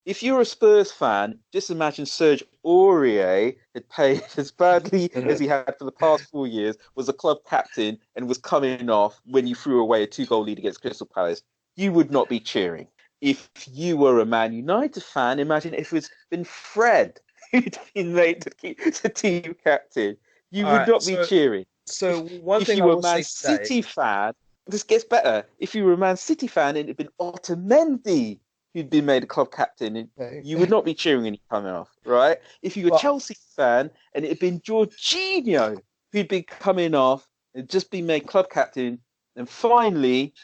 if you're a Spurs fan, just imagine Serge Aurier had played as badly as he had for the past 4 years, was a club captain, and was coming off when you threw away a 2-goal lead against Crystal Palace. You would not be cheering. If you were a Man United fan, imagine if it's been Fred who'd been made the team captain. You All would right. not be So, cheering. so If one if thing you I were a will Man say to that City is, fan, this gets better. If you were a Man City fan and it had been Otamendi who'd been made a club captain, okay. you would not be cheering when he coming off, right? If you were a But Chelsea fan and it had been Jorginho who'd been coming off and just been made club captain, and finally,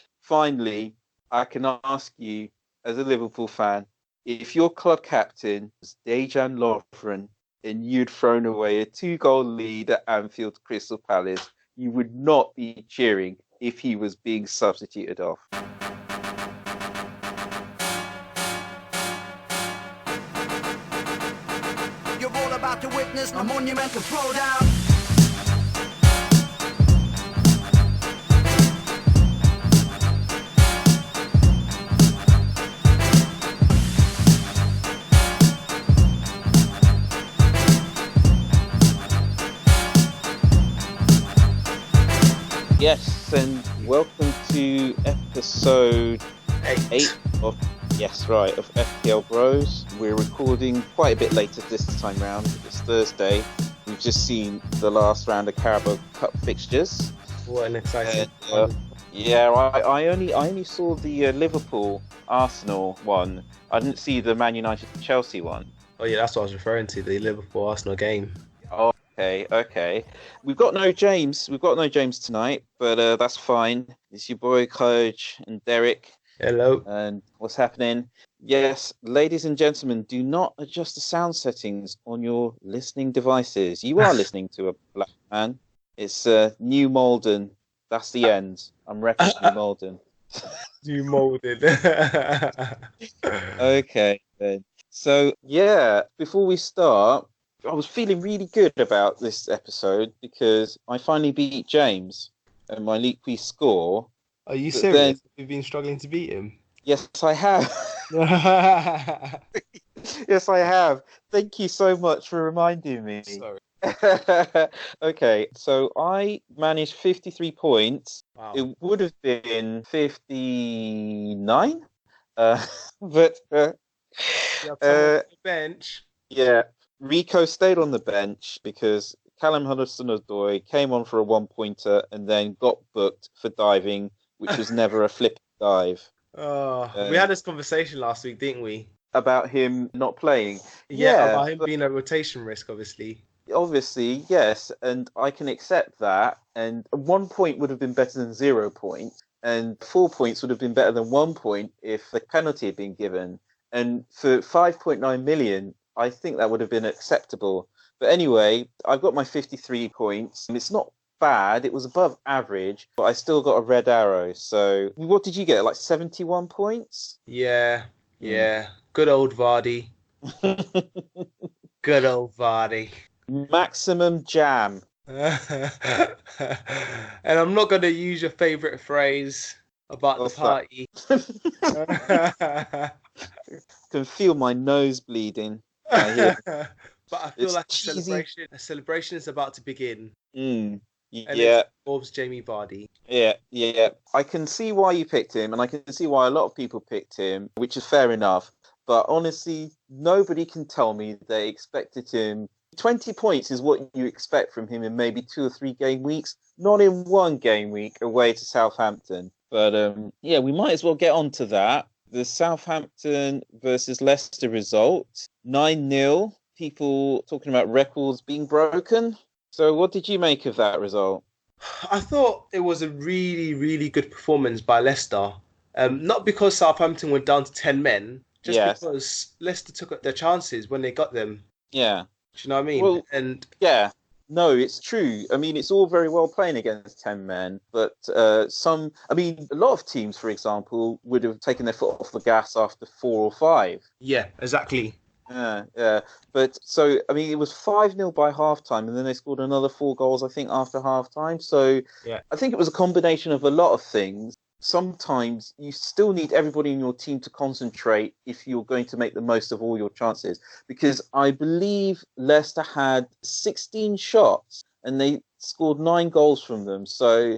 I can ask you as a Liverpool fan, if your club captain was Dejan Lovren and you'd thrown away a 2-goal lead at Anfield Crystal Palace, you would not be cheering if he was being substituted off. You're all about to witness a monumental throwdown. Yes, and welcome to episode 8 of of FPL Bros. We're recording quite a bit later this time round. It's Thursday. We've just seen the last round of Carabao Cup fixtures. what an exciting And, one. yeah, I only saw the Liverpool Arsenal one. I didn't see the Man United Chelsea one. Oh yeah, that's what I was referring to, the Liverpool Arsenal game. Oh, okay. We've got no James. We've got no James tonight, but that's fine. It's your boy Coach and Derek. Hello. And what's happening? Yes, ladies and gentlemen, do not adjust the sound settings on your listening devices. You are listening to a black man. It's New Malden. That's the end. I'm repping New Malden. You molded. Okay, then. So, yeah, before we start, I was feeling really good about this episode because I finally beat James and my League Quiz score. Are you But serious? then- You've been struggling to beat him. Yes, I have. Yes, I have. Thank you so much for reminding me. Sorry. Okay, so I managed 53 points. Wow. It would have been 59, but You have someone on the bench. yeah, Rico stayed on the bench because Callum Hudson-Odoi came on for a one-pointer and then got booked for diving, which was never a flipping dive. Oh, we had this conversation last week, didn't we? About him not playing. Yeah, about him but being a rotation risk, obviously. obviously, yes, and I can accept that. And 1 point would have been better than 0 points, and 4 points would have been better than 1 point if the penalty had been given. And for 5.9 million, I think that would have been acceptable. But anyway, I've got my 53 points. It's not bad. It was above average, but I still got a red arrow. So what did you get? Like 71 points? Yeah. Good old Vardy. Good old Vardy. Maximum jam. And I'm not going to use your favourite phrase about What's the party. Can feel my nose bleeding. I hear. But I feel It's like cheesy. a celebration is about to begin. Mm, And yeah, it involves Jamie Vardy. yeah. I can see why you picked him, and I can see why a lot of people picked him, which is fair enough. But honestly, nobody can tell me they expected him. 20 points is what you expect from him in maybe 2 or 3 game weeks, not in 1 game week away to Southampton. But yeah, we might as well get on to that. The Southampton versus Leicester result, 9-0. People talking about records being broken. So what did you make of that result? I thought it was a really, really good performance by Leicester. Not because Southampton were down to 10 men, just Yes. because Leicester took their chances when they got them. Yeah. Do you know what I mean? Well, And yeah. No, it's true. I mean, it's all very well playing against 10 men, but a lot of teams, for example, would have taken their foot off the gas after 4 or 5. yeah, exactly. Yeah. But so, I mean, it was 5-0 by halftime, and then they scored another 4 goals, I think, after halftime. So Yeah. I think it was a combination of a lot of things. sometimes you still need everybody in your team to concentrate if you're going to make the most of all your chances. Because I believe Leicester had 16 shots and they scored 9 goals from them. So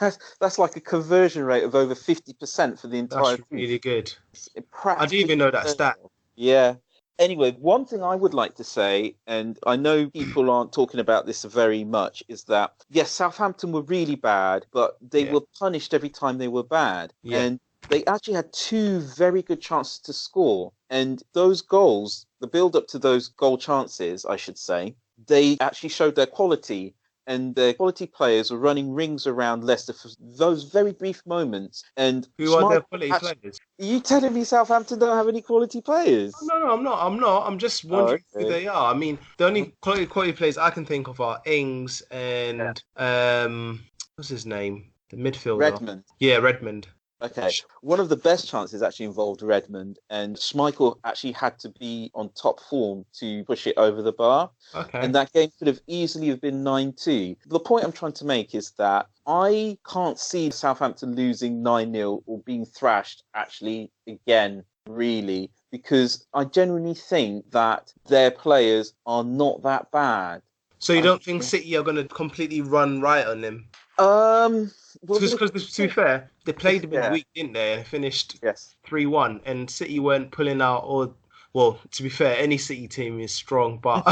that's like a conversion rate of over 50% for the entire That's team. really good. I didn't Practically even know that stat. Yeah. Anyway, one thing I would like to say, and I know people aren't talking about this very much, is that, yes, Southampton were really bad, but they were punished every time they were bad. Yeah. And they actually had 2 very good chances to score. And those goals, the build up to those goal chances, I should say, they actually showed their quality. And the quality players were running rings around Leicester for those very brief moments. And Who are their quality players? Are you telling me Southampton don't have any quality players? No, I'm not. I'm not. I'm just wondering who they are. I mean, the only quality players I can think of are Ings and what's his name? The midfielder. Redmond. Yeah, Redmond. Okay. One of the best chances actually involved Redmond, and Schmeichel actually had to be on top form to push it over the bar. Okay. And that game could have easily have been 9-2. The point I'm trying to make is that I can't see Southampton losing 9-0 or being thrashed actually again, really, because I genuinely think that their players are not that bad. So you don't think City are going to completely run right on them? Because to be fair, they played a bit weak, didn't they? And finished 3-1, and City weren't pulling out. Or, well, to be fair, any City team is strong, but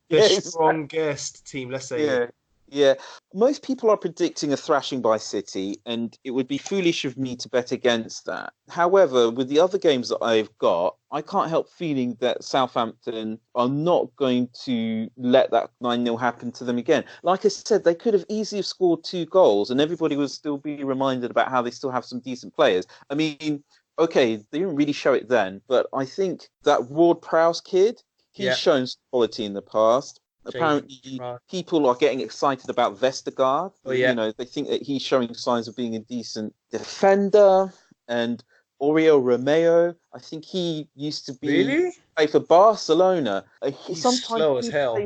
the strongest team, let's say. Yeah. Most people are predicting a thrashing by City, and it would be foolish of me to bet against that. However, with the other games that I've got, I can't help feeling that Southampton are not going to let that 9-0 happen to them again. Like I said, they could have easily scored 2 goals, and everybody would still be reminded about how they still have some decent players. I mean, okay, they didn't really show it then, but I think that Ward-Prowse kid, he's shown some quality in the past. Apparently, people are getting excited about Vestergaard. You know, they think that he's showing signs of being a decent defender. And Oriol Romeo, I think he used to play for Barcelona. He's slow as hell.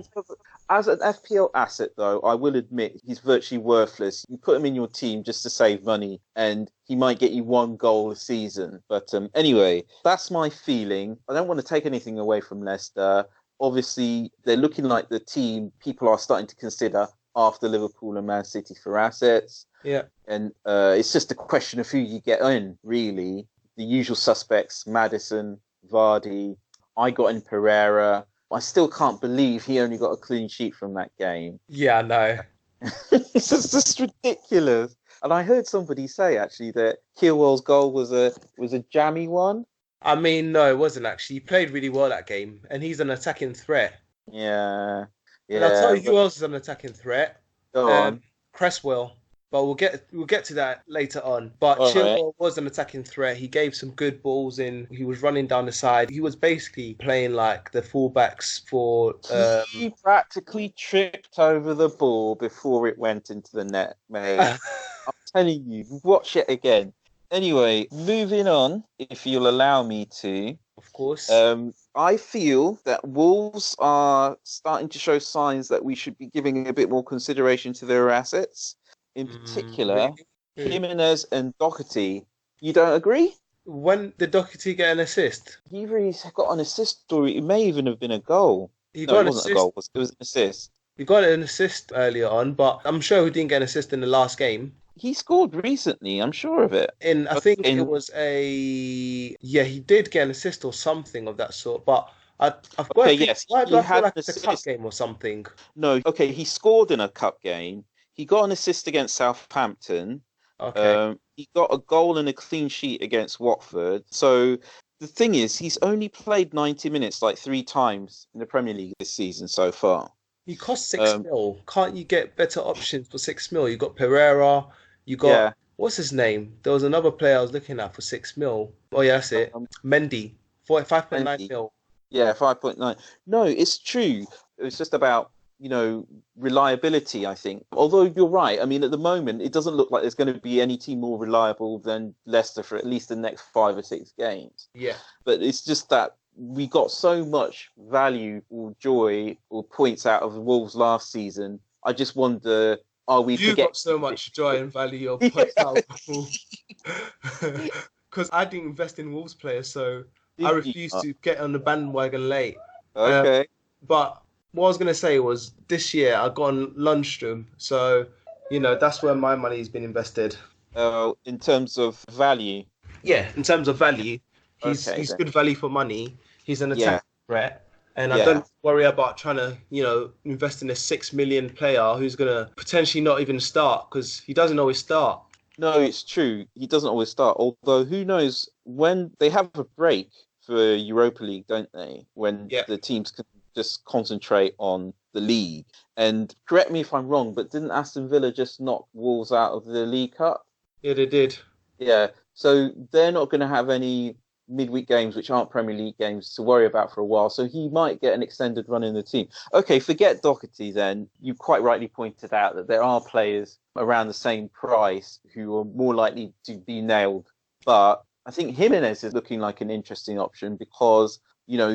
As an FPL asset, though, I will admit he's virtually worthless. You put him in your team just to save money, and he might get you 1 goal a season. But anyway, that's my feeling. I don't want to take anything away from Leicester. Obviously, they're looking like the team people are starting to consider after Liverpool and Man City for assets. Yeah. And it's just a question of who you get in, really. The usual suspects, Maddison, Vardy. I got in Pereira. I still can't believe he only got a clean sheet from that game. Yeah, I know. It's just ridiculous. And I heard somebody say, actually, that Chilwell's goal was a jammy one. I mean, no, it wasn't actually. He played really well that game, and he's an attacking threat. Yeah. And I'll tell you who else is an attacking threat. Go on. Cresswell. But we'll get to that later on. But Chilwell was an attacking threat. He gave some good balls in. He was running down the side. He was basically playing like the fullbacks for... He practically tripped over the ball before it went into the net, mate. I'm telling you, watch it again. Anyway, moving on, if you'll allow me to. Of course. I feel that Wolves are starting to show signs that we should be giving a bit more consideration to their assets. In particular, Jimenez and Doherty. You don't agree? When did Doherty get an assist? He really got an assist, or it may even have been a goal. It wasn't a goal. It was an assist. He got an assist earlier on, but I'm sure he didn't get an assist in the last game. He scored recently, I'm sure of it. I think it was he did get an assist or something of that sort, but why do I feel like it's a cup game or something? No, okay, he scored in a cup game. He got an assist against Southampton. Okay. He got a goal and a clean sheet against Watford. So the thing is, he's only played 90 minutes like 3 times in the Premier League this season so far. He cost 6 mil. Can't you get better options for 6 mil? You got Pereira. You got, what's his name? There was another player I was looking at for 6 mil. Oh, yeah, that's it. Mendy. 5.9 mil. Yeah, 5.9. No, it's true. It was just about, reliability, I think. Although you're right. I mean, at the moment, it doesn't look like there's going to be any team more reliable than Leicester for at least the next 5 or 6 games. Yeah. But it's just that we got so much value or joy or points out of the Wolves last season. I just wonder Oh, we You forget. got so much joy and value of points out because I didn't invest in Wolves players, so I refused to get on the bandwagon late. Okay. But what I was going to say was this year I got on Lundstrom, so that's where my money's been invested. In terms of value. Yeah, in terms of value, he's Okay, good value for money. He's an attack threat, and I don't worry about trying to invest in a 6 million player who's going to potentially not even start because he doesn't always start. No, it's true. He doesn't always start. Although, who knows, when they have a break for Europa League, don't they? When the teams can just concentrate on the league. And correct me if I'm wrong, but didn't Aston Villa just knock Wolves out of the League Cup? Yeah, they did. Yeah, so they're not going to have any midweek games, which aren't Premier League games, to worry about for a while. So he might get an extended run in the team. Okay, forget Doherty then. You quite rightly pointed out that there are players around the same price who are more likely to be nailed. But I think Jimenez is looking like an interesting option because,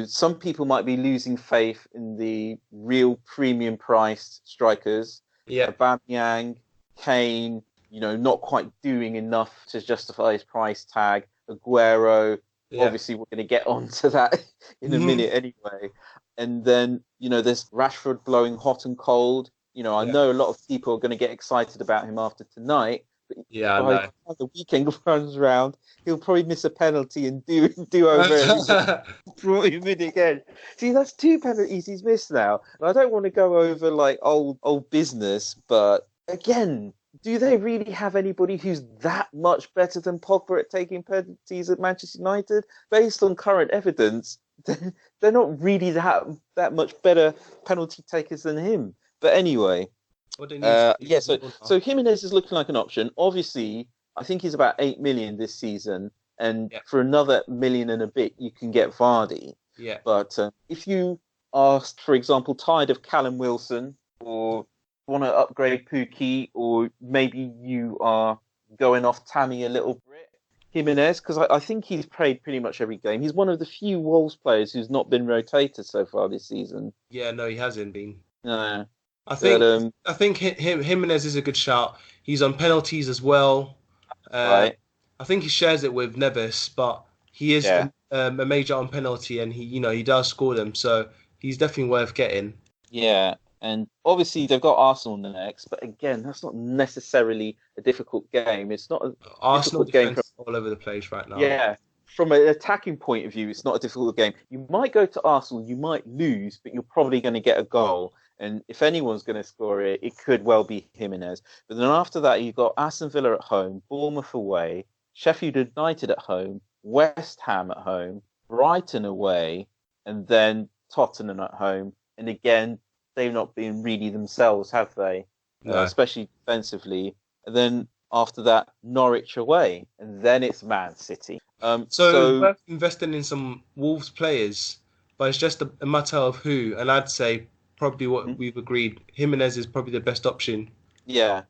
some people might be losing faith in the real premium priced strikers. Yeah. Aubameyang, Kane, not quite doing enough to justify his price tag. Aguero, obviously we're going to get onto that in a minute anyway. And then, there's Rashford blowing hot and cold. I know a lot of people are going to get excited about him after tonight. But by the time the weekend runs around, he'll probably miss a penalty and do over everything. Brought him in again. See, that's 2 penalties he's missed now. And I don't want to go over like old business, but again, do they really have anybody who's that much better than Pogba at taking penalties at Manchester United? Based on current evidence, they're not really that much better penalty takers than him. But anyway, so Jimenez is looking like an option. Obviously, I think he's about 8 million this season, and for another million and a bit, you can get Vardy. Yeah. But if you are, for example, tired of Callum Wilson or want to upgrade Pookie, or maybe you are going off Tammy a little bit, Jimenez, because I think he's played pretty much every game. He's one of the few Wolves players who's not been rotated so far this season. Yeah, no, he hasn't been. No. I think Jimenez is a good shout. He's on penalties as well. Right. I think he shares it with Neves, but he is a major on penalty, and he does score them, so he's definitely worth getting. Yeah. And obviously they've got Arsenal next, but again, that's not necessarily a difficult game. It's not a Arsenal difficult game all over the place right now. Yeah, from an attacking point of view, it's not a difficult game. You might go to Arsenal, you might lose, but you're probably going to get a goal. And if anyone's going to score it, it could well be Jimenez. But then after that, you've got Aston Villa at home, Bournemouth away, Sheffield United at home, West Ham at home, Brighton away, and then Tottenham at home. And again, they've not been really themselves, have they? No. Especially defensively. And then after that, Norwich away. And then it's Man City. So worth investing in some Wolves players, but it's just a matter of who. And I'd say probably what we've agreed, Jimenez is probably the best option. Yeah.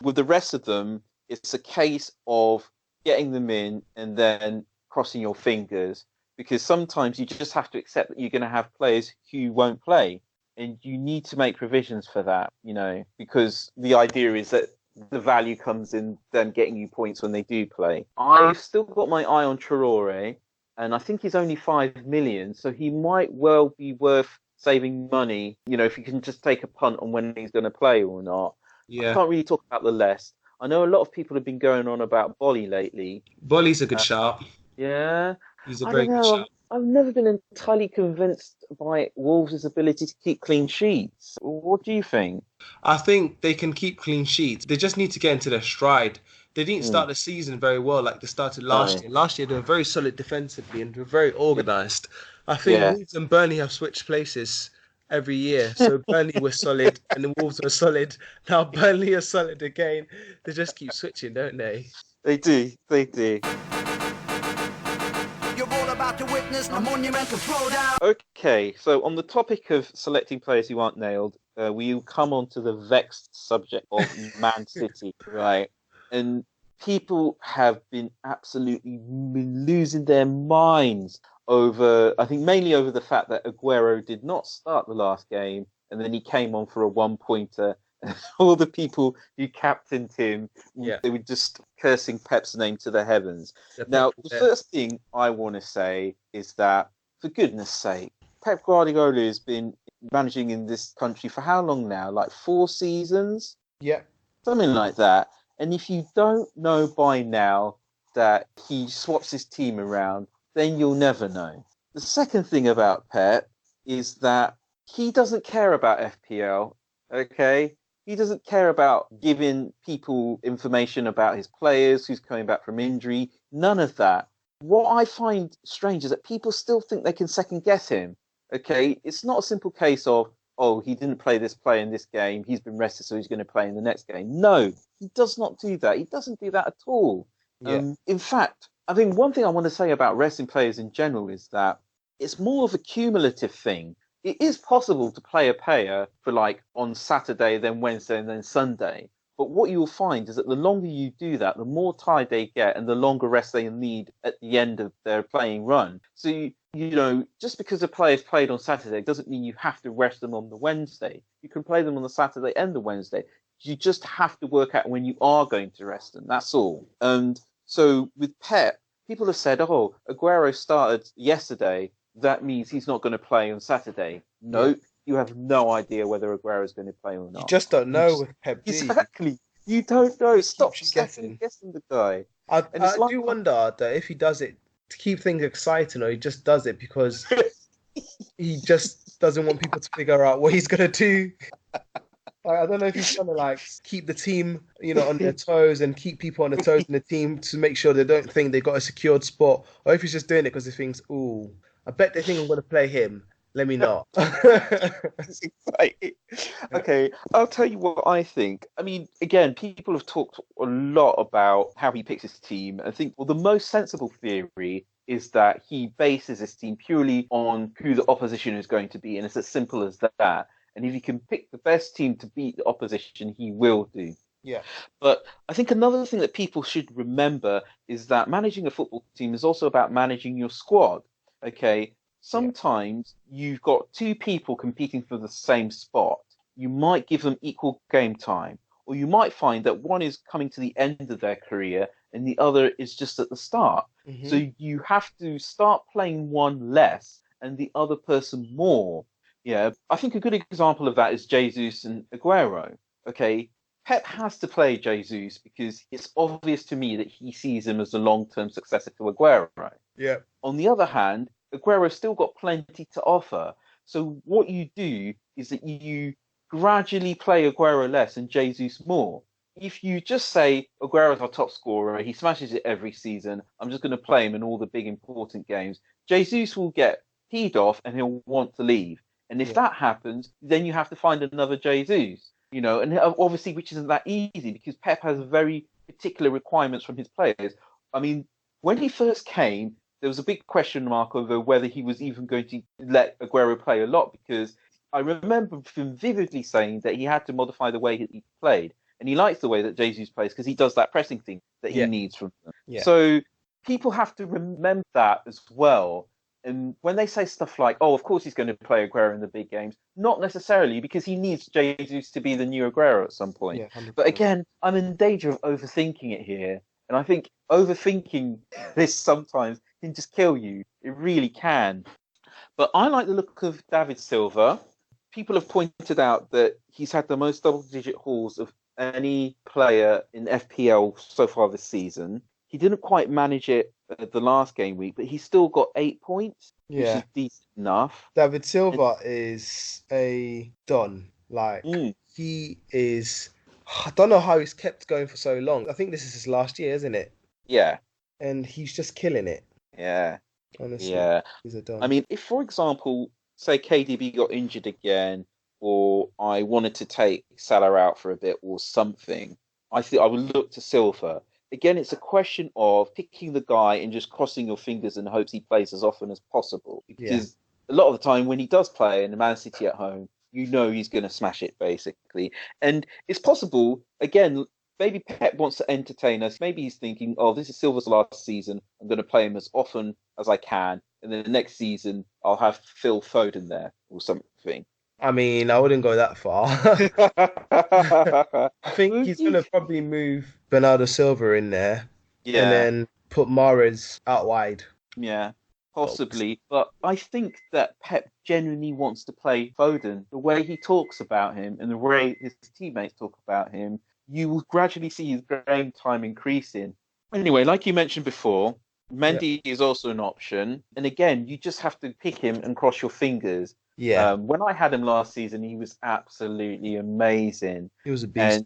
With the rest of them, it's a case of getting them in and then crossing your fingers. Because sometimes you just have to accept that you're going to have players who won't play. And you need to make provisions for that, because the idea is that the value comes in them getting you points when they do play. I've still got my eye on Traore, and I think he's only 5 million, so he might well be worth saving money, if you can just take a punt on when he's going to play or not. Yeah. I can't really talk about the list. I know a lot of people have been going on about Bolly lately. Bolly's a good shout. Yeah. He's a very good shout. I've never been entirely convinced by Wolves' ability to keep clean sheets. What do you think? I think they can keep clean sheets. They just need to get into their stride. They didn't start the season very well like they started last year. Last year they were very solid defensively and were very organised. I think Wolves and Burnley have switched places every year. So Burnley were solid and the Wolves were solid. Now Burnley are solid again. They just keep switching, don't they? They do. To witness a monumental throwdown. Okay, so on the topic of selecting players who aren't nailed, we'll come on to the vexed subject of Man City, right? And people have been absolutely losing their minds over, I think mainly over the fact that Aguero did not start the last game, and then he came on for a 1-pointer all the people who captained him, they were just cursing Pep's name to the heavens. Now, the first thing I want to say is that, for goodness sake, Pep Guardiola has been managing in this country for how long now? Like 4 seasons? Yeah. Something like that. And if you don't know by now that he swaps his team around, then you'll never know. The second thing about Pep is that he doesn't care about FPL, okay? He doesn't care about giving people information about his players, who's coming back from injury, none of that. What I find strange is that people still think they can second guess him, okay? It's not a simple case of, oh, he didn't play this player in this game, he's been rested, so he's going to play in the next game. No, he does not do that. He doesn't do that at all. Yeah. In fact, I think one thing I want to say about resting players in general is that it's more of a cumulative thing. It is possible to play a player for like on Saturday, then Wednesday, and then Sunday. But what you'll find is that the longer you do that, the more tired they get and the longer rest they need at the end of their playing run. So, you know, just because a player's played on Saturday doesn't mean you have to rest them on the Wednesday. You can play them on the Saturday and the Wednesday. You just have to work out when you are going to rest them. That's all. And so with Pep, people have said, oh, Aguero started yesterday. That means he's not going to play on Saturday. Nope. You have no idea whether Aguero is going to play or not. You just don't know with Pep. Exactly. You don't know. Stop guessing the guy. I do wonder that if he does it to keep things exciting, or he just does it because he just doesn't want people to figure out what he's going to do. I don't know if he's trying to like keep the team, you know, on their toes and keep people on their toes in the team to make sure they don't think they got a secured spot, or if he's just doing it because he thinks, ooh, I bet they think I'm going to play him. Let me not. Okay, I'll tell you what I think. I mean, again, people have talked a lot about how he picks his team. I think, well, the most sensible theory is that he bases his team purely on who the opposition is going to be, and it's as simple as that. And if he can pick the best team to beat the opposition, he will do. Yeah. But I think another thing that people should remember is that managing a football team is also about managing your squad. Okay, sometimes you've got 2 people competing for the same spot. You might give them equal game time, or you might find that one is coming to the end of their career and the other is just at the start. Mm-hmm. So you have to start playing one less and the other person more. Yeah, I think a good example of that is Jesus and Aguero. Okay, Pep has to play Jesus because it's obvious to me that he sees him as a long-term successor to Aguero. Yeah. On the other hand, Aguero's still got plenty to offer. So what you do is that you gradually play Aguero less and Jesus more. If you just say Aguero's our top scorer, he smashes it every season, I'm just going to play him in all the big important games, Jesus will get peed off and he'll want to leave. And if that happens, then you have to find another Jesus, you know, and obviously, which isn't that easy because Pep has very particular requirements from his players. I mean, when he first came, there was a big question mark over whether he was even going to let Aguero play a lot, because I remember him vividly saying that he had to modify the way he played. And he likes the way that Jesus plays because he does that pressing thing that he needs from them. Yeah. So people have to remember that as well. And when they say stuff like, oh, of course he's going to play Aguero in the big games, not necessarily, because he needs Jesus to be the new Aguero at some point. Yeah, but again, I'm in danger of overthinking it here. And I think overthinking this sometimes can just kill you. It really can. But I like the look of David Silva. People have pointed out that he's had the most double-digit hauls of any player in FPL so far this season. He didn't quite manage it the last game week, but he's still got 8 points, which is decent enough. David Silva is a don. Like, he is... I don't know how he's kept going for so long. I think this is his last year, isn't it? Yeah. And he's just killing it. Yeah. Honestly. Yeah. He's a don. I mean, if, for example, say KDB got injured again, or I wanted to take Salah out for a bit or something, I think I would look to Silva. Again, it's a question of picking the guy and just crossing your fingers in hopes he plays as often as possible. Because a lot of the time when he does play in Man City at home, you know he's going to smash it, basically. And it's possible, again, maybe Pep wants to entertain us. Maybe he's thinking, oh, this is Silva's last season. I'm going to play him as often as I can. And then the next season, I'll have Phil Foden there or something. I mean, I wouldn't go that far. I think he's going to probably move Bernardo Silva in there and then put Mahrez out wide. Yeah, possibly. But I think that Pep genuinely wants to play Foden. The way he talks about him and the way his teammates talk about him, you will gradually see his game time increasing. Anyway, like you mentioned before, Mendy is also an option. And again, you just have to pick him and cross your fingers. Yeah. When I had him last season, he was absolutely amazing. He was a beast.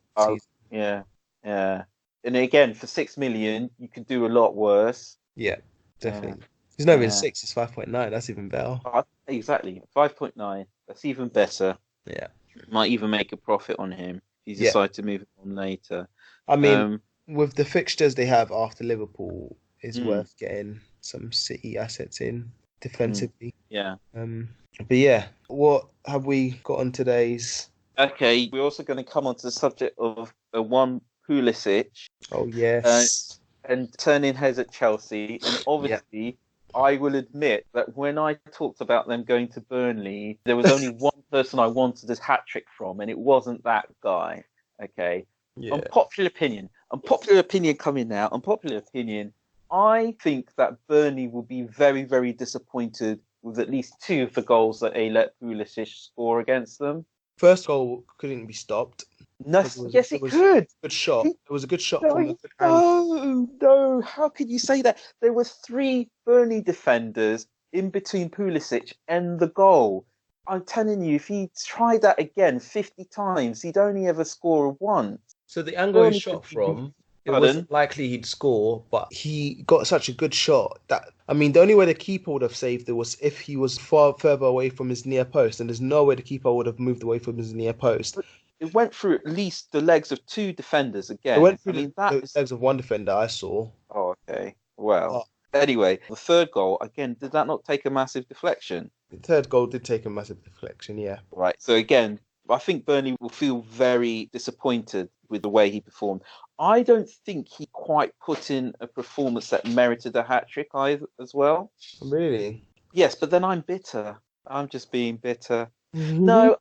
Yeah. And again, for 6 million, you could do a lot worse. Yeah, definitely. He's not even 6, it's 5.9. That's even better. Exactly. 5.9. That's even better. Yeah. Might even make a profit on him if you decide to move him on later. I mean, with the fixtures they have after Liverpool, it's worth getting some City assets in defensively. Yeah. But yeah, what have we got on today's? Okay, we're also going to come on to the subject of one Pulisic. Oh, yes. And turning heads at Chelsea. And obviously, I will admit that when I talked about them going to Burnley, there was only one person I wanted a hat-trick from, and it wasn't that guy. Okay? Yeah. Unpopular opinion coming now. Unpopular opinion. I think that Burnley will be very, very disappointed with at least 2 of the goals that they let Pulisic score against them. First goal couldn't be stopped. No, yes, it could. Good shot. It was a good shot. No. How could you say that? There were 3 Burnley defenders in between Pulisic and the goal. I'm telling you, if he tried that again 50 times, he'd only ever score once. So the angle he shot from, it wasn't likely he'd score, but he got such a good shot that, I mean, the only way the keeper would have saved it was if he was far further away from his near post, and there's no way the keeper would have moved away from his near post. It went through at least the legs of 2 defenders again. It went through the legs of 1 defender, I saw. Oh, okay. Well, anyway, the third goal, again, did that not take a massive deflection? The third goal did take a massive deflection, yeah. Right. So again, I think Burnley will feel very disappointed with the way he performed. I don't think he quite put in a performance that merited a hat-trick either as well. Really? Yes, but then I'm bitter. I'm just being bitter. No.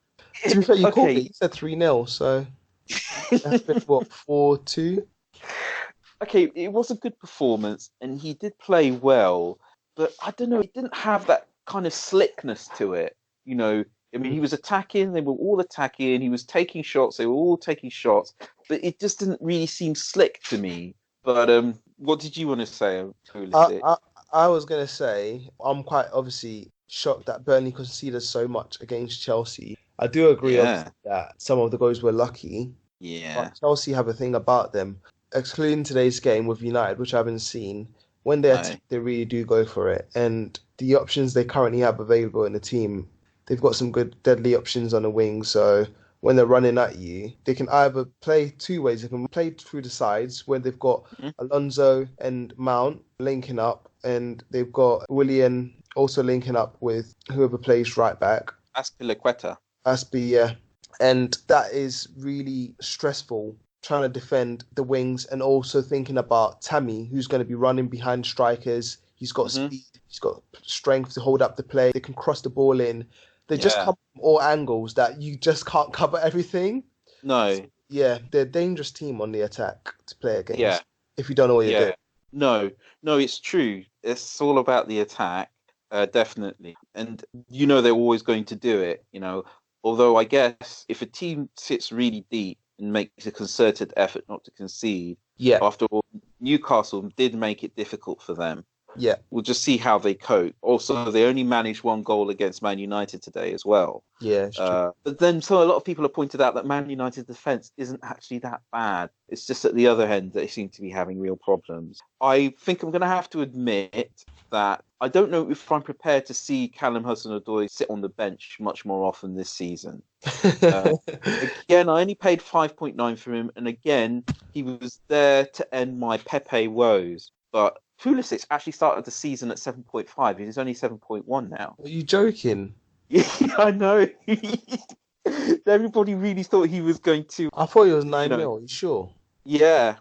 To be fair, you called it. You said 3-0, so that's been, what, 4-2? Okay, it was a good performance, and he did play well, but I don't know, he didn't have that kind of slickness to it. You know, I mean, he was attacking, they were all attacking, he was taking shots, they were all taking shots, but it just didn't really seem slick to me. But what did you want to say, Pulisic? I was going to say, I'm quite obviously shocked that Burnley conceded so much against Chelsea. I do agree that some of the goals were lucky. Yeah. But Chelsea have a thing about them, excluding today's game with United, which I haven't seen. When they attack, they really do go for it. And the options they currently have available in the team, they've got some good deadly options on the wing. So when they're running at you, they can either play 2 ways. They can play through the sides where they've got Alonso and Mount linking up, and they've got Willian also linking up with whoever plays right back. Azpilicueta. Yeah. And that is really stressful, trying to defend the wings and also thinking about Tammy, who's going to be running behind strikers. He's got speed, he's got strength to hold up the play. They can cross the ball in. They just come from all angles that you just can't cover everything. No. So, yeah, they're a dangerous team on the attack to play against if you don't know what you're doing. No, it's true. It's all about the attack, definitely. And you know they're always going to do it, you know. Although I guess if a team sits really deep and makes a concerted effort not to concede, after all, Newcastle did make it difficult for them. Yeah. We'll just see how they cope. Also, they only managed 1 goal against Man United today as well. Yeah, it's true. But then, so a lot of people have pointed out that Man United's defence isn't actually that bad. It's just at the other end that they seem to be having real problems. I think I'm going to have to admit that I don't know if I'm prepared to see Callum Hudson-Odoi sit on the bench much more often this season. Again, I only paid 5.9 for him, and again, he was there to end my Pepe woes. But Pulisic actually started the season at 7.5. He's only 7.1 now. Are you joking? Yeah, I know. Everybody really thought he was going to... I thought he was 9 mil. Are you sure? Yeah.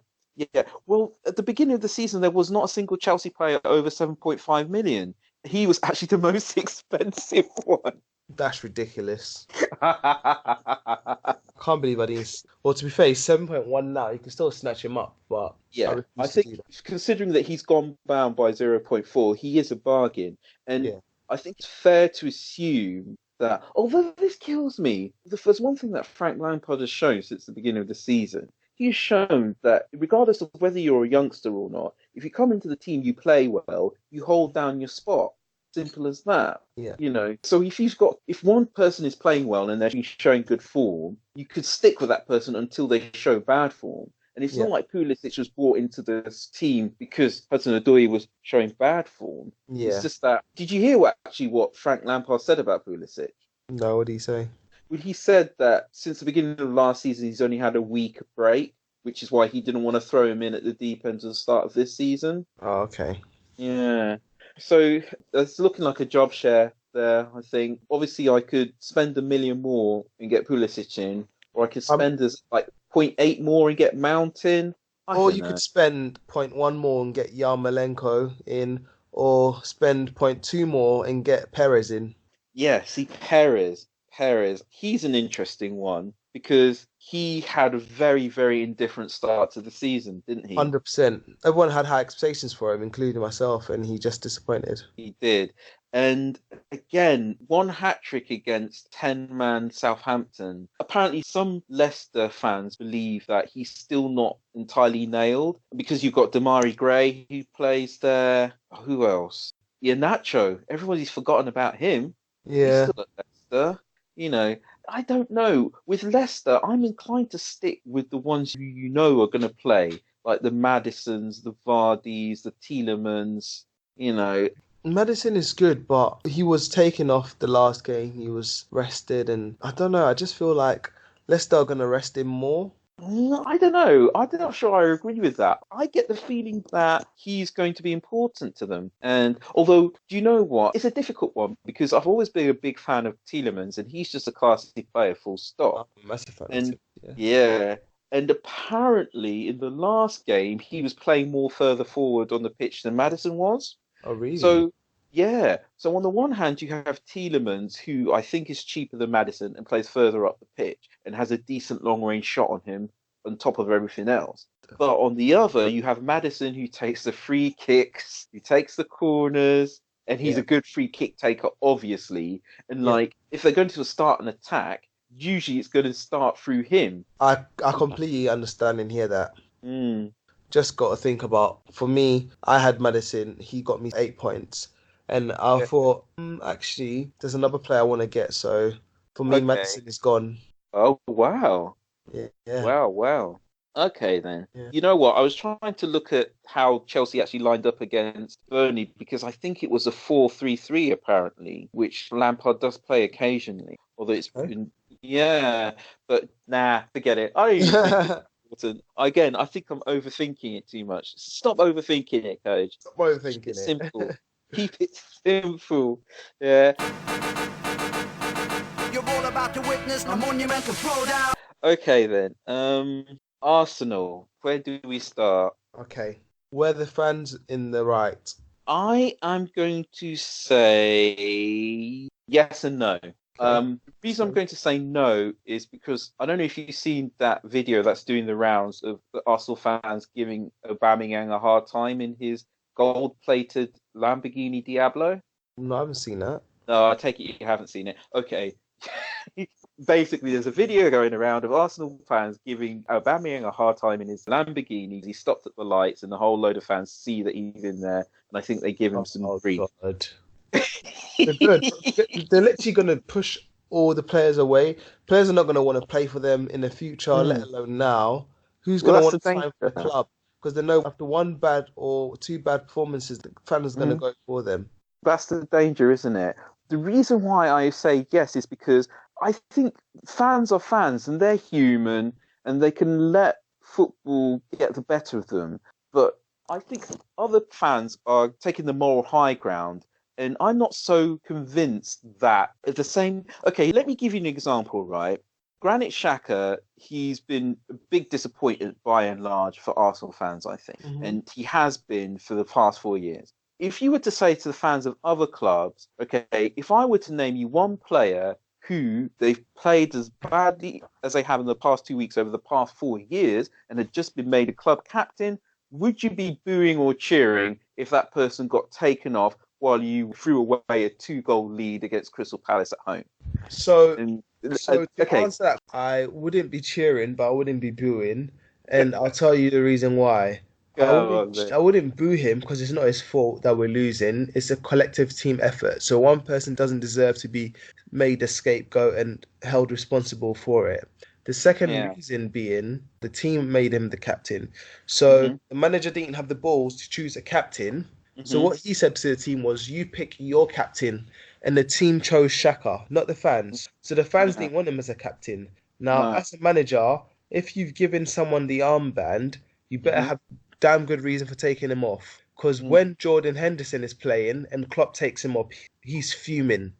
Well, at the beginning of the season, there was not a single Chelsea player over 7.5 million. He was actually the most expensive one. That's ridiculous. I can't believe I didn't. Well, to be fair, he's 7.1 now. You can still snatch him up, but Yeah, I think considering that he's gone down by 0.4, he is a bargain. And I think it's fair to assume that, although this kills me, there's one thing that Frank Lampard has shown since the beginning of the season. He's shown that regardless of whether you're a youngster or not, if you come into the team, you play well, you hold down your spot. Simple as that. Yeah. You know, so if one person is playing well and they're showing good form, you could stick with that person until they show bad form. And it's not like Pulisic was brought into this team because Hudson-Odoi was showing bad form. Yeah. It's just that. Did you hear what Frank Lampard said about Pulisic? No, what did he say? Well, he said that since the beginning of last season, he's only had a week break, which is why he didn't want to throw him in at the deep end at the start of this season. Oh, okay. Yeah. So it's looking like a job share there, I think. Obviously, I could spend $1 million more and get Pulisic in, or I could spend 0.8 more and get Mount in. Or you could spend 0.1 more and get Yarmolenko in, or spend 0.2 more and get Perez in. Yeah, see, Perez, he's an interesting one because he had a very, very indifferent start to the season, didn't he? 100%. Everyone had high expectations for him, including myself, and he just disappointed. He did. And again, one hat-trick against 10-man Southampton. Apparently, some Leicester fans believe that he's still not entirely nailed because you've got Damari Gray who plays there. Who else? Iheanacho. Everybody's forgotten about him. Yeah. He's still at Leicester. You know, I don't know. With Leicester, I'm inclined to stick with the ones who you know are going to play, like the Maddisons, the Vardys, the Tielemans, you know. Maddison is good, but he was taken off the last game. He was rested, and I don't know. I just feel like Leicester are going to rest him more. I don't know. I'm not sure I agree with that. I get the feeling that he's going to be important to them. And although, do you know what? It's a difficult one because I've always been a big fan of Tielemans and he's just a classy player, full stop. I'm a massive fan and, of him. Yeah. And apparently in the last game, he was playing more further forward on the pitch than Maddison was. Oh, really? So, yeah. So on the one hand, you have Tielemans, who I think is cheaper than Maddison and plays further up the pitch and has a decent long-range shot on him on top of everything else. But on the other, you have Maddison, who takes the free kicks, who takes the corners, and he's a good free kick taker, obviously. And if they're going to start an attack, usually it's going to start through him. I completely understand and hear that. Just got to think about, for me, I had Maddison. He got me 8 points. And I thought, actually, there's another player I want to get. So for me, Maddison is gone. Oh, wow. Yeah. Wow. Okay, then. Yeah. You know what? I was trying to look at how Chelsea actually lined up against Burnley because I think it was a 4-3-3, apparently, which Lampard does play occasionally. Although it's been... Yeah, but forget it. Again, I think I'm overthinking it too much. Stop overthinking it, Coach. Stop overthinking Keep it simple. Keep it simple. Yeah. You're all about to witness a monumental throwdown. Okay then. Arsenal. Where do we start? Okay. Where the fans in the right? I am going to say yes and no. The reason I'm going to say no is because I don't know if you've seen that video that's doing the rounds of the Arsenal fans giving Aubameyang a hard time in his gold-plated Lamborghini Diablo. No, I haven't seen that. No, I take it you haven't seen it. Okay. Basically, there's a video going around of Arsenal fans giving Aubameyang a hard time in his Lamborghini. He stopped at the lights and the whole load of fans see that he's in there. And I think they give him some grief. They're literally going to push all the players away. Players are not going to want to play for them in the future, let alone now. Who's going to want to sign for the club? Because they know after one bad or two bad performances, the fans are going to go for them. That's the danger, isn't it? The reason why I say yes is because I think fans are fans and they're human and they can let football get the better of them. But I think other fans are taking the moral high ground. And I'm not so convinced that at the same... Okay, let me give you an example, right? Granit Xhaka, he's been a big disappointment by and large for Arsenal fans, I think. And he has been for the past 4 years. if you were to say to the fans of other clubs, okay, if I were to name you one player who they've played as badly as they have in the past 2 weeks over the past 4 years and had just been made a club captain, would you be booing or cheering if that person got taken off while you threw away a 2-goal lead against Crystal Palace at home? So to answer that, I wouldn't be cheering, but I wouldn't be booing. And I'll tell you the reason why. I wouldn't boo him because it's not his fault that we're losing. It's a collective team effort. So one person doesn't deserve to be made a scapegoat and held responsible for it. The second reason being the team made him the captain. So the manager didn't have the balls to choose a captain. So what he said to the team was, you pick your captain. And the team chose Xhaka, not the fans. So the fans didn't want him as a captain. Now, as a manager, if you've given someone the armband, you better have damn good reason for taking him off. Because when Jordan Henderson is playing and Klopp takes him off, he's fuming.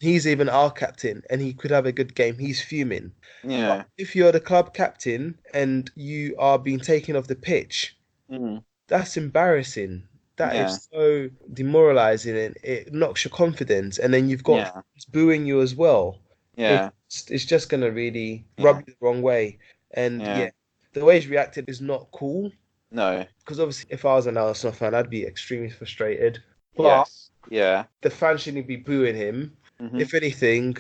He's even our captain and he could have a good game. He's fuming. Yeah. But if you're the club captain and you are being taken off the pitch, that's embarrassing. That is so demoralizing and it knocks your confidence. And then you've got fans booing you as well. Yeah. It's just going to really rub you the wrong way. And the way he's reacted is not cool. No. Because obviously, if I was an Arsenal fan, I'd be extremely frustrated. But the fans shouldn't be booing him. If anything,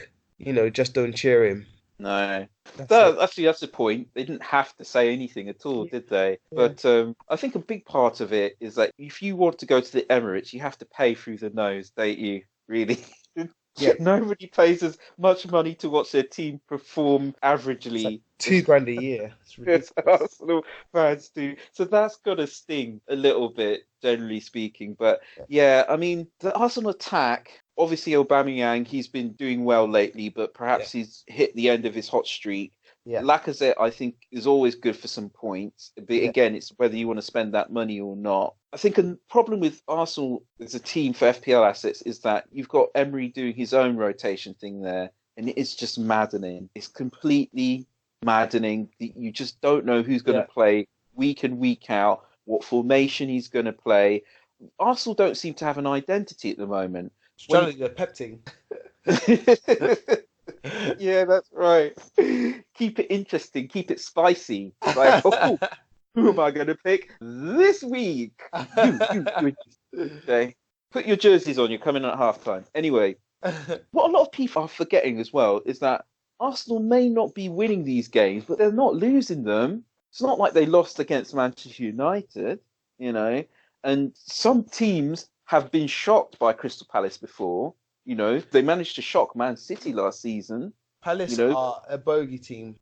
just don't cheer him. No. Actually, that's the point. They didn't have to say anything at all, did they? Yeah. But I think a big part of it is that if you want to go to the Emirates, you have to pay through the nose, don't you? Really? Yeah. Nobody pays as much money to watch their team perform averagely. Like $2,000 a year. Yes, Arsenal fans do. So that's got to sting a little bit, generally speaking. But I mean, the Arsenal attack, obviously Aubameyang, he's been doing well lately, but perhaps he's hit the end of his hot streak. Yeah. Lacazette, I think, is always good for some points. But again, it's whether you want to spend that money or not. I think a problem with Arsenal as a team for FPL assets is that you've got Emery doing his own rotation thing there, and it's just maddening. It's completely maddening. You just don't know who's going to play week in, week out, what formation he's going to play. Arsenal don't seem to have an identity at the moment. It's trying to do a pep team. Yeah, that's right. Keep it interesting, keep it spicy. Like, who am I going to pick this week? You. Okay. Put your jerseys on, you're coming at halftime. Anyway, what a lot of people are forgetting as well is that Arsenal may not be winning these games, but they're not losing them. It's not like they lost against Manchester United, and some teams have been shocked by Crystal Palace before. They managed to shock Man City last season. Palace are a bogey team.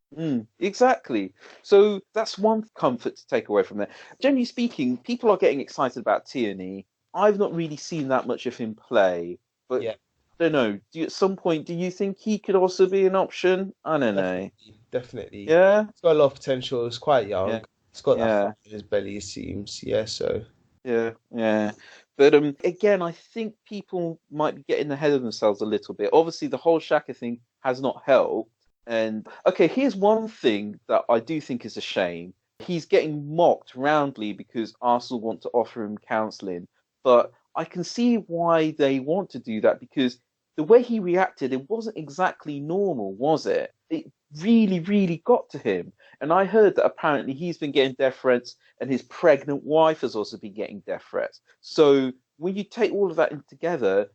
Exactly. So that's one comfort to take away from there. Generally speaking, people are getting excited about Tierney. I've not really seen that much of him play. But I don't know. At some point, do you think he could also be an option? I don't know. Definitely. Yeah? He's got a lot of potential. He's quite young. Yeah. He's got that fire in his belly, it seems. Yeah, so... Yeah. But again, I think people might be getting ahead of themselves a little bit. Obviously, the whole Xhaka thing has not helped. And, okay, here's one thing that I do think is a shame. He's getting mocked roundly because Arsenal want to offer him counselling. But I can see why they want to do that, because the way he reacted, it wasn't exactly normal, was it? It really, really got to him. And I heard that apparently he's been getting death threats and his pregnant wife has also been getting death threats. So when you take all of that in together,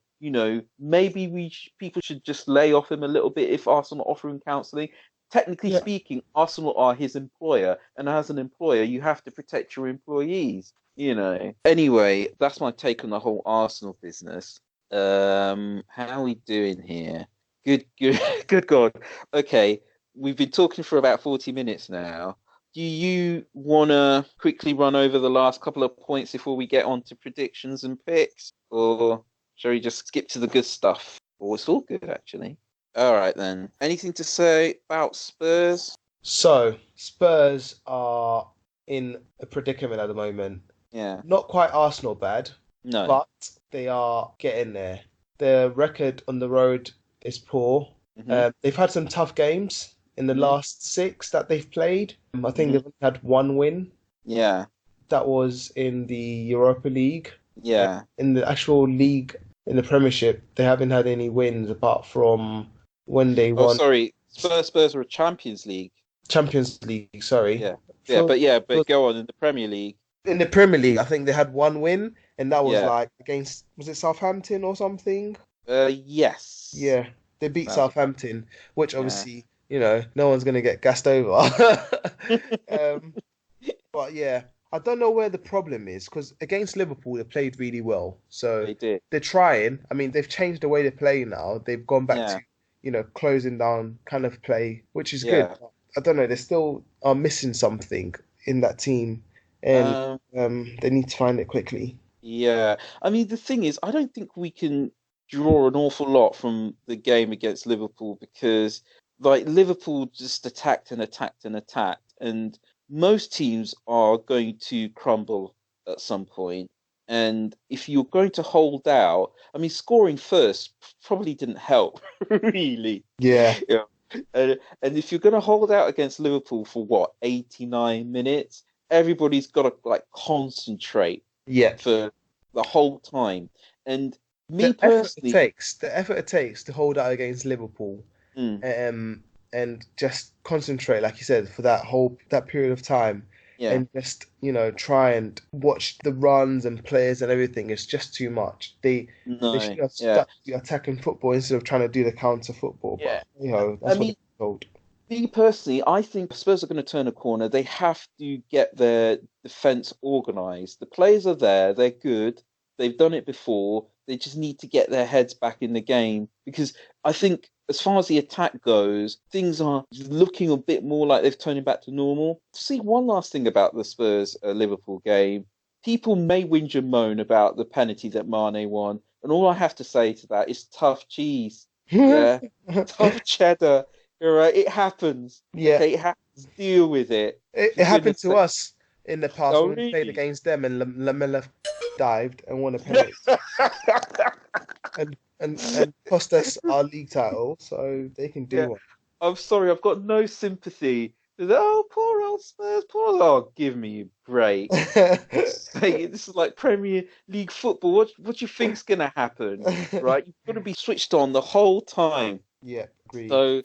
maybe people should just lay off him a little bit if Arsenal offer him counselling. Technically speaking, Arsenal are his employer. And as an employer, you have to protect your employees, Anyway, that's my take on the whole Arsenal business. How are we doing here? Good God. Okay. We've been talking for about 40 minutes now. Do you want to quickly run over the last couple of points before we get on to predictions and picks? Or shall we just skip to the good stuff? Oh, it's all good, actually. All right, then. Anything to say about Spurs? So, Spurs are in a predicament at the moment. Yeah. Not quite Arsenal bad. No. But they are getting there. Their record on the road is poor. They've had some tough games in the last 6 that they've played. I think they've only had one win. Yeah. That was in the Europa League. Yeah. In the actual league, in the Premiership, they haven't had any wins apart from when they won. Oh, sorry. Spurs were Champions League. Champions League, sorry. But go on in the Premier League. In the Premier League, I think they had one win, and that was like against, was it Southampton or something? Yes. Yeah, they beat Southampton, which obviously, no one's going to get gassed over. But yeah, I don't know where the problem is, because against Liverpool, they played really well. So they did. They're trying. I mean, they've changed the way they play now. They've gone back to, closing down kind of play, which is good. I don't know, they still are missing something in that team, and they need to find it quickly. Yeah. I mean, the thing is, I don't think we can draw an awful lot from the game against Liverpool, because Liverpool just attacked and attacked and attacked, and most teams are going to crumble at some point. And if you're going to hold out, I mean, scoring first probably didn't help, really. Yeah. And if you're going to hold out against Liverpool for 89 minutes, everybody's got to concentrate for the whole time. And me personally, the effort it takes to hold out against Liverpool, and just concentrate, like you said, for that period of time, and just try and watch the runs and players and everything. It's just too much. They should have stuck to attacking football instead of trying to do the counter football. But that's what they're told. Me personally, I think Spurs are going to turn a corner. They have to get their defence organised. The players are there. They're good. They've done it before. They just need to get their heads back in the game, because I think as far as the attack goes, things are looking a bit more like they've turned back to normal. See, one last thing about the Spurs-Liverpool game. People may whinge and moan about the penalty that Mane won, and all I have to say to that is tough cheese. Yeah, tough cheddar. All right, it happens. Yeah, okay, it happens. Deal with it. It happened to us in the past when we played against them, and Lamella dived and won a penalty, and cost us our league title. So they can do one. I'm sorry, I've got no sympathy. Oh, poor old Spurs, oh, give me a break. This is like Premier League football. What do you think's going to happen? Right, you've got to be switched on the whole time. Yeah, agreed. So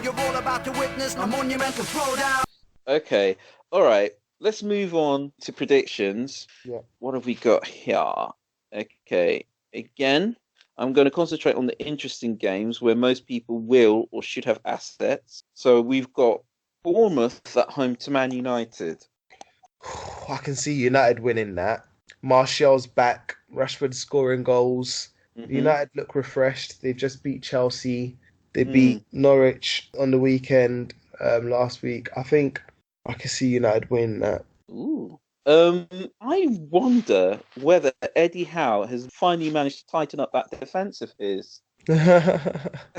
you're all about to witness a monumental throwdown. Okay, all right. Let's move on to predictions. Yeah. What have we got here? Okay, again, I'm going to concentrate on the interesting games where most people will or should have assets. So we've got Bournemouth at home to Man United. I can see United winning that. Martial's back. Rashford scoring goals. Mm-hmm. United look refreshed. They've just beat Chelsea. They beat Norwich on the weekend last week. I think I can see United win that. Ooh. I wonder whether Eddie Howe has finally managed to tighten up that defence of his.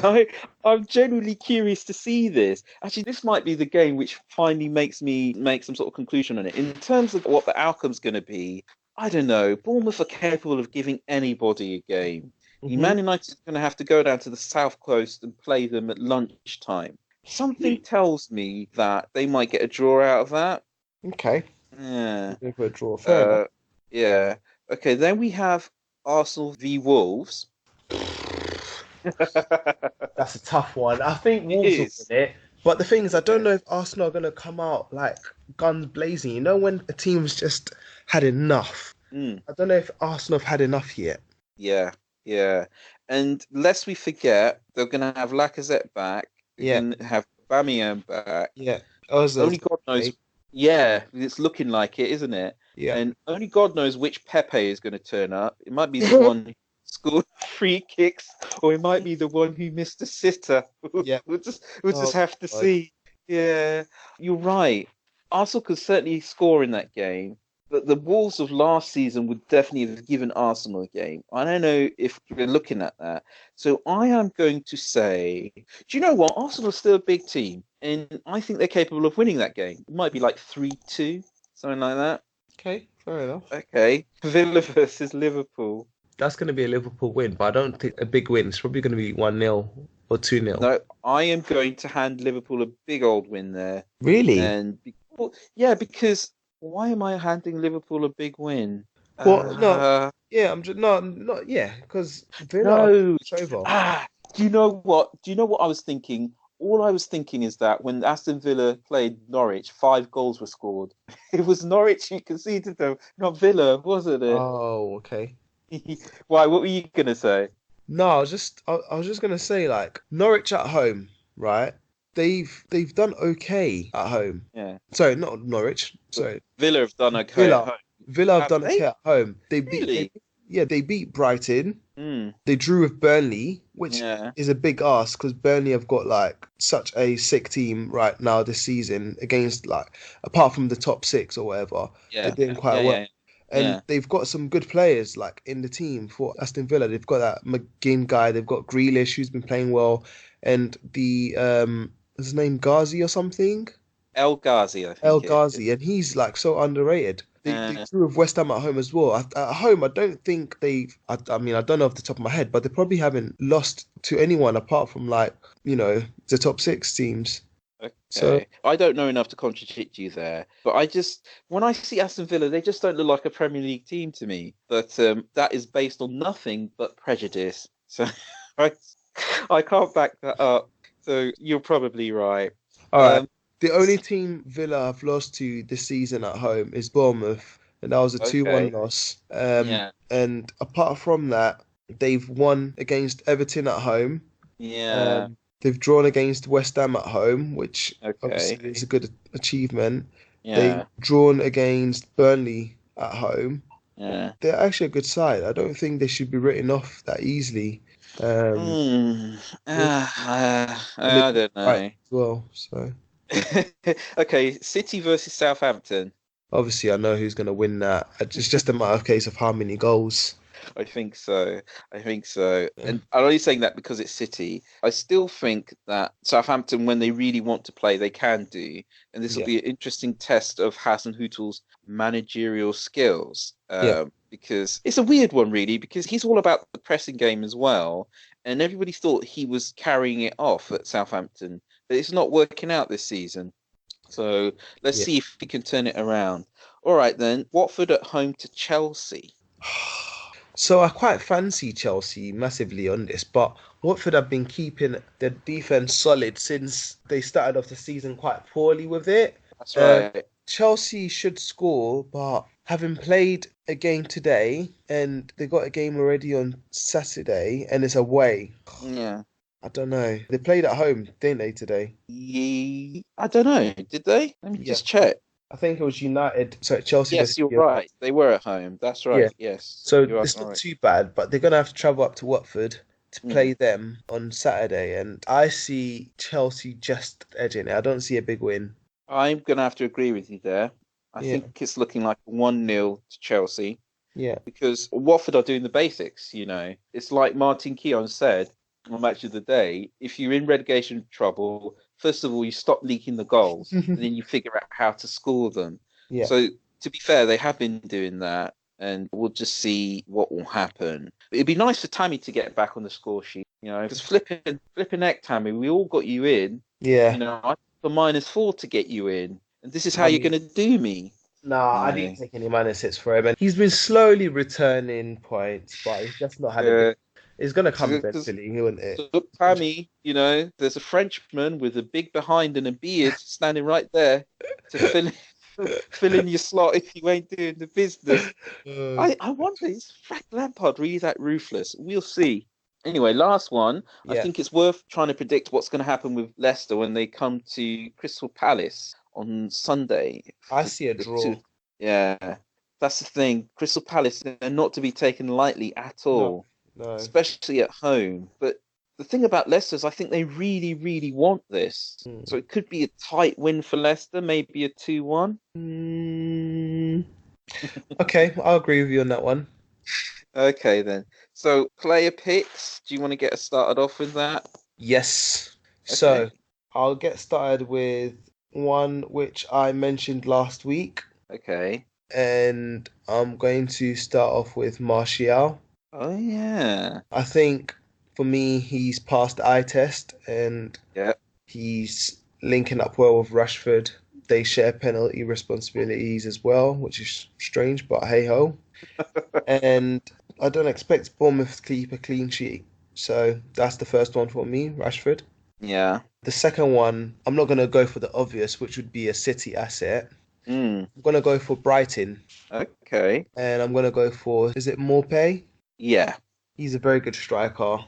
I'm genuinely curious to see this. Actually, this might be the game which finally makes me make some sort of conclusion on it. In terms of what the outcome's going to be, I don't know. Bournemouth are capable of giving anybody a game. Mm-hmm. Man United's going to have to go down to the south coast and play them at lunchtime. Something tells me that they might get a draw out of that. Okay. Yeah. A draw. Fair enough. Yeah. Okay, then we have Arsenal v Wolves. That's a tough one. I think Wolves will win it. But the thing is, I don't know if Arsenal are going to come out like guns blazing. You know, when a team's just had enough. I don't know if Arsenal have had enough yet. Yeah. And lest we forget, they're going to have Lacazette back. They're going to have Aubameyang back. Yeah. Only God knows. Yeah, it's looking like it, isn't it? Yeah. And only God knows which Pepe is going to turn up. It might be the one who scored free kicks, or it might be the one who missed a sitter. Yeah. We'll just have to see. Yeah, you're right. Arsenal could certainly score in that game, but the Wolves of last season would definitely have given Arsenal a game. I don't know if we're looking at that. So I am going to say, do you know what? Arsenal is still a big team, and I think they're capable of winning that game. It might be like 3-2, something like that. Okay, fair enough. Okay, Villa versus Liverpool. That's going to be a Liverpool win, but I don't think a big win. It's probably going to be 1-0 or 2-0. No, I am going to hand Liverpool a big old win there. Really? And because Why am I handing Liverpool a big win? Well, no, yeah, I'm just not yeah, because Villa No. are over. Do you know what? Do you know what I was thinking? All I was thinking is that when Aston Villa played Norwich, 5 goals were scored. It was Norwich who conceded them, not Villa, wasn't it? Oh, okay. Why? What were you gonna say? No, I was just gonna say like Norwich at home, right? They've done okay at home. Yeah. Sorry, not Norwich. Sorry, Villa have done okay at Villa. home. Villa have Have done they? okay at home. Really? They beat Brighton. Mm. They drew with Burnley, which Yeah. is a big ask because Burnley have got like such a sick team right now this season against like apart from the top 6 or whatever, they're Yeah. doing quite Yeah. well. Yeah. And Yeah. they've got some good players like in the team for Aston Villa. They've got that McGinn guy. They've got Grealish who's been playing well, and the is his name Ghazi or something? El Ghazi, I El think it is. Ghazi, and he's like so underrated. They Uh, drew with West Ham at home as well. At home, I don't think they've. I mean, I don't know off the top of my head, but they probably haven't lost to anyone apart from like the top 6 teams. So okay. I don't know enough to contradict you there, but when I see Aston Villa, they just don't look like a Premier League team to me. But that is based on nothing but prejudice. So I, I can't back that up. So you're probably right. all right. The only team Villa have lost to this season at home is Bournemouth, and that was a 2-1 Okay. loss. Yeah. And apart from that, they've won against Everton at home. Yeah. They've drawn against West Ham at home, which obviously Okay. is a good achievement. Yeah. They've drawn against Burnley at home. Yeah. They're actually a good side. I don't think they should be written off that easily. And I they don't right know. as well. So Okay, City versus Southampton. obviously, I know who's going to win that. It's just a matter of case of how many goals. I think so. I think so. And I'm only saying that because it's City. I still think that Southampton, when they really want to play, they can do. And this will Yeah. be an interesting test of Hasenhüttl's managerial skills. Yeah. Because it's a weird one, really, because he's all about the pressing game as well. And everybody thought he was carrying it off at Southampton. But it's not working out this season. So let's see if he can turn it around. All right, then. Watford at home to Chelsea. So I quite fancy Chelsea massively on this, but Watford have been keeping their defense solid since they started off the season quite poorly with it. That's right. Chelsea should score, but having played a game today and they got a game already on Saturday and it's away. Yeah. I don't know. They played at home, didn't they, today? Yeah, I don't know. Did they? Let me just check. I think it was United. Sorry, Chelsea. Yes, you're right. They were at home. That's right. Yeah. Yes. So it's not too bad, but they're going to have to travel up to Watford to play them on Saturday. And I see Chelsea just edging it. I don't see a big win. I'm going to have to agree with you there. I think it's looking like 1-0 to Chelsea. Yeah. Because Watford are doing the basics, you know. It's like Martin Keown said on Match of the Day. If you're in relegation trouble, first of all, you stop leaking the goals and then you figure out how to score them. Yeah. So, to be fair, they have been doing that and we'll just see what will happen. It'd be nice for Tammy to get back on the score sheet, you know, because flipping heck, Tammy, we all got you in. Yeah. You know, I for -4 to get you in. And this is how you're going to do me. Nah, I didn't take any -6 for him. And he's been slowly returning points, but he's just not had it. It's going to come eventually, won't it? Look, Tammy, you know, there's a Frenchman with a big behind and a beard standing right there to fill in your slot if you ain't doing the business. I wonder, is Frank Lampard really that ruthless? We'll see. Anyway, last one. I think it's worth trying to predict what's going to happen with Leicester when they come to Crystal Palace on Sunday. I see a draw. Yeah, that's the thing. Crystal Palace, they're not to be taken lightly at all, no. Especially at home. But the thing about Leicester is I think they really, really want this. So it could be a tight win for Leicester, maybe a 2-1. Okay, I'll agree with you on that one. Okay, then. So, player picks. Do you want to get us started off with that? Yes. Okay. So, I'll get started with one which I mentioned last week. Okay. And I'm going to start off with Martial. Oh, yeah. I think, for me, he's passed the eye test and he's linking up well with Rashford. They share penalty responsibilities as well, which is strange, but hey ho. And I don't expect Bournemouth to keep a clean sheet. So that's the first one for me, Rashford. Yeah. The second one, I'm not going to go for the obvious, which would be a City asset. I'm going to go for Brighton. Okay. And I'm going to go for, is it Morpay? Yeah. He's a very good striker.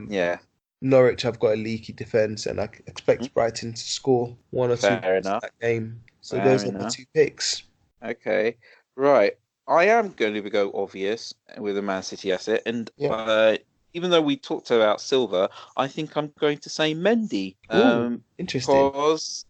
Yeah. Norwich have got a leaky defence, and I expect Brighton to score one or two Fair enough. that game. So those are my 2 picks. Okay. Right. I am going to go obvious with a Man City asset. And even though we talked about Silva, I think I'm going to say Mendy. Interesting. Because,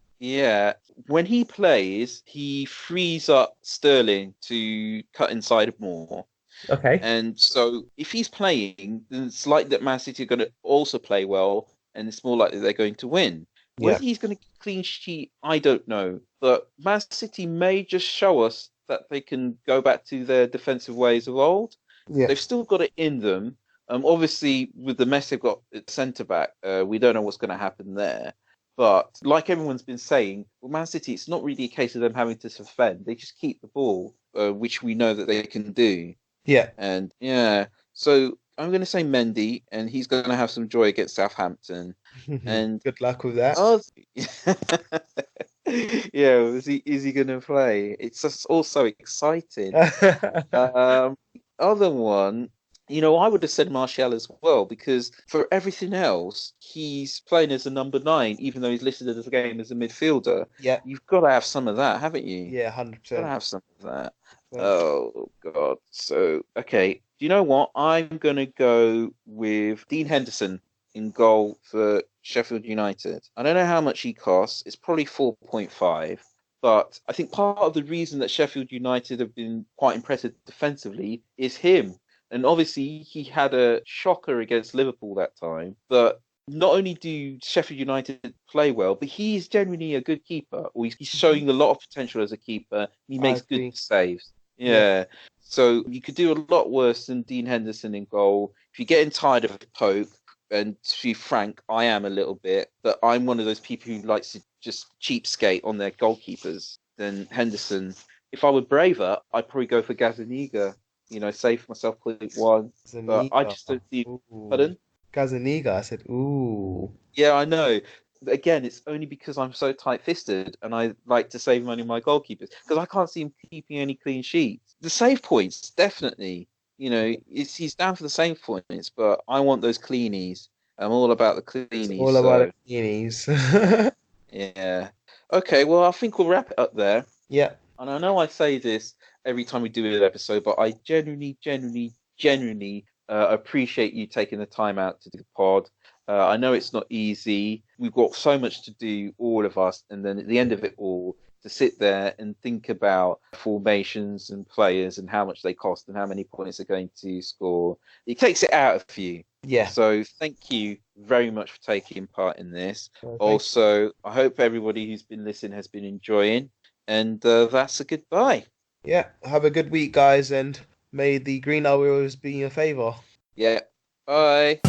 when he plays, he frees up Sterling to cut inside more. Okay. And so if he's playing, then it's likely that Man City are going to also play well, and it's more likely they're going to win. Whether he's going to clean sheet, I don't know. But Man City may just show us that they can go back to their defensive ways of old. Yeah. They've still got it in them. Obviously, with the mess they've got at centre-back, we don't know what's going to happen there. But like everyone's been saying, with Man City, it's not really a case of them having to defend. They just keep the ball, which we know that they can do. Yeah. And so I'm going to say Mendy, and he's going to have some joy against Southampton. And good luck with that. Is he going to play? It's just also exciting. Other one, I would have said Martial as well, because for everything else, he's playing as a number 9, even though he's listed as a game as a midfielder. Yeah. You've got to have some of that, haven't you? Yeah, 100%. You've got to have some of that. Yeah. Oh, God. So, okay. Do you know what? I'm going to go with Dean Henderson in goal for Sheffield United. I don't know how much he costs. It's probably 4.5. But I think part of the reason that Sheffield United have been quite impressive defensively is him. And obviously, he had a shocker against Liverpool that time. But not only do Sheffield United play well, but he's genuinely a good keeper. Or he's showing a lot of potential as a keeper. He makes good saves. Yeah. So you could do a lot worse than Dean Henderson in goal. If you're getting tired of Pope, and to be frank, I am a little bit, but I'm one of those people who likes to just cheapskate on their goalkeepers, then Henderson. If I were braver, I'd probably go for Gazaniga. Save myself 0.1. But I just don't see. Pardon? Gazaniga, I said, ooh. Yeah, I know. Again, it's only because I'm so tight-fisted and I like to save money on my goalkeepers because I can't see him keeping any clean sheets. The save points, definitely. He's down for the save points, but I want those cleanies. I'm all about the cleanies. It's all about the cleanies. Yeah. Okay, well, I think we'll wrap it up there. Yeah. And I know I say this every time we do an episode, but I genuinely appreciate you taking the time out to do the pod. I know it's not easy. We've got so much to do, all of us, and then at the end of it all, to sit there and think about formations and players and how much they cost and how many points they're going to score. It takes it out of you. Yeah. So thank you very much for taking part in this. Also, I hope everybody who's been listening has been enjoying. And that's a goodbye. Yeah. Have a good week, guys, and may the green always be in your favour. Yeah. Bye.